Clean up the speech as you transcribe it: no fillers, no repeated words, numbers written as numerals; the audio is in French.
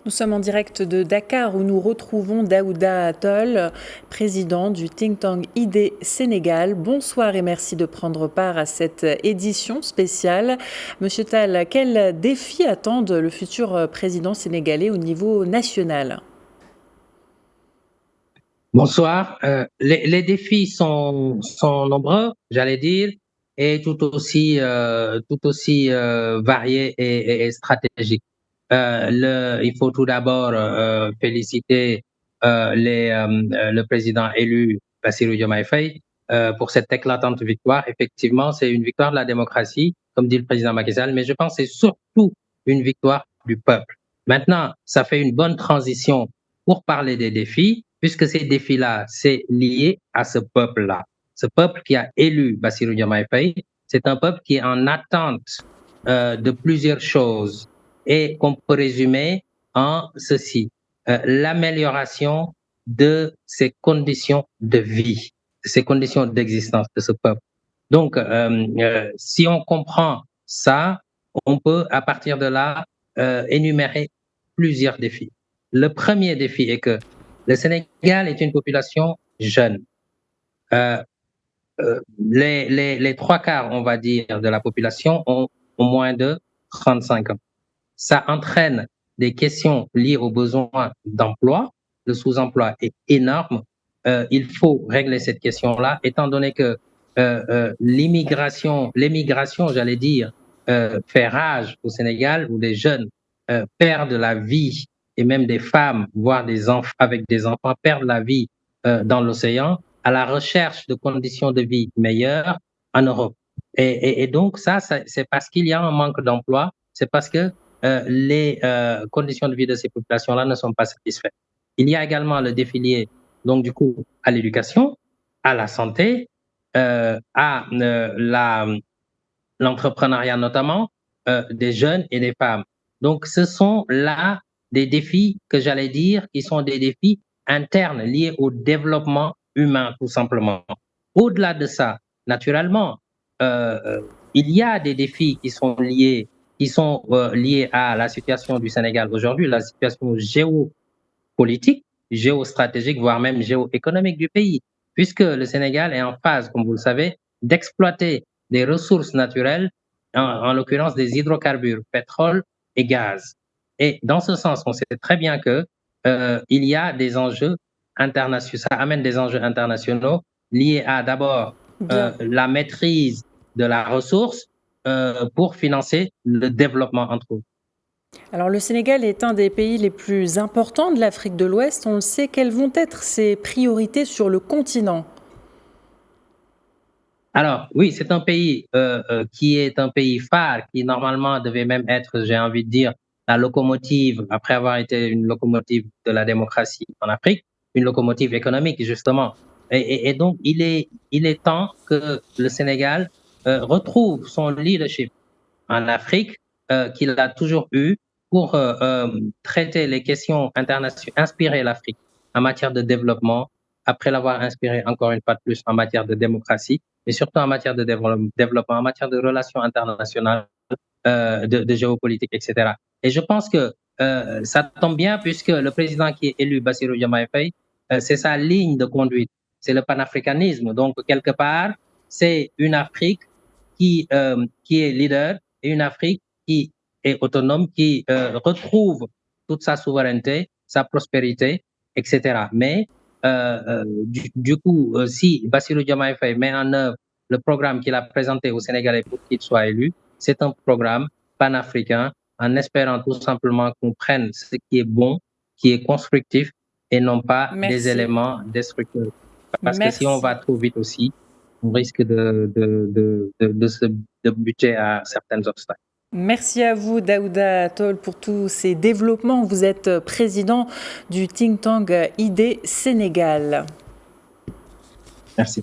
Nous sommes en direct de Dakar où nous retrouvons Daouda Tall, président du think tank ID Sénégal. Bonsoir et merci de prendre part à cette édition spéciale. Monsieur Tall, quels défis attendent le futur président sénégalais au niveau national ? Bonsoir. Les défis sont nombreux, j'allais dire, et tout aussi variés et stratégiques. Il faut tout d'abord féliciter le président élu Bassirou Diomaye Faye pour cette éclatante victoire. Effectivement, c'est une victoire de la démocratie, comme dit le président Macky Sall, mais je pense que c'est surtout une victoire du peuple. Maintenant, ça fait une bonne transition pour parler des défis, puisque ces défis-là, c'est lié à ce peuple-là. Ce peuple qui a élu Bassirou Diomaye Faye, c'est un peuple qui est en attente de plusieurs choses et qu'on peut résumer en ceci, l'amélioration de ses conditions de vie, de ses conditions d'existence de ce peuple. Donc, si on comprend ça, on peut à partir de là énumérer plusieurs défis. Le premier défi est que le Sénégal est une population jeune. Les trois quarts, on va dire, de la population ont moins de 35 ans. Ça entraîne des questions liées aux besoins d'emploi. Le sous-emploi est énorme. Il faut régler cette question-là, étant donné que l'émigration, j'allais dire, fait rage au Sénégal, où les jeunes perdent la vie, et même des femmes, voire des enfants avec des enfants, perdent la vie dans l'océan, à la recherche de conditions de vie meilleures en Europe. Et donc ça, c'est parce qu'il y a un manque d'emploi, c'est parce que les conditions de vie de ces populations-là ne sont pas satisfaites. Il y a également le défi lié, donc du coup, à l'éducation, à la santé, à l'entrepreneuriat notamment, des jeunes et des femmes. Donc, ce sont là des défis que j'allais dire qui sont des défis internes liés au développement humain, tout simplement. Au-delà de ça, naturellement, il y a des défis qui sont liés à la situation du Sénégal aujourd'hui, la situation géopolitique, géostratégique, voire même géoéconomique du pays, puisque le Sénégal est en phase, comme vous le savez, d'exploiter des ressources naturelles, en l'occurrence des hydrocarbures, pétrole et gaz. Et dans ce sens, on sait très bien que il y a des enjeux internationaux, ça amène des enjeux internationaux liés à d'abord la maîtrise de la ressource pour financer le développement entre autres. Alors le Sénégal est un des pays les plus importants de l'Afrique de l'Ouest. On le sait, quelles vont être ses priorités sur le continent ? Alors, oui, c'est un pays qui est un pays phare, qui normalement devait même être, j'ai envie de dire, la locomotive, après avoir été une locomotive de la démocratie en Afrique, une locomotive économique, justement. Et donc, il est temps que le Sénégal retrouve son leadership en Afrique qu'il a toujours eu pour traiter les questions internationales, inspirer l'Afrique en matière de développement, après l'avoir inspiré encore une fois de plus en matière de démocratie, mais surtout en matière de développement, en matière de relations internationales, de géopolitique, etc. Et je pense que ça tombe bien puisque le président qui est élu, Bassirou Diomaye Faye, c'est sa ligne de conduite, c'est le panafricanisme. Donc, quelque part, c'est une Afrique qui est leader et une Afrique qui est autonome, qui retrouve toute sa souveraineté, sa prospérité, etc. Mais du coup, si Bassirou Diomaye Faye met en œuvre le programme qu'il a présenté aux Sénégalais pour qu'il soit élu, c'est un programme panafricain en espérant tout simplement qu'on prenne ce qui est bon, qui est constructif et non pas des éléments destructeurs. Parce que si on va trop vite aussi, on risque de buter à certains obstacles. Merci à vous, Daouda Tall, pour tous ces développements. Vous êtes président du think tank ID Sénégal. Merci.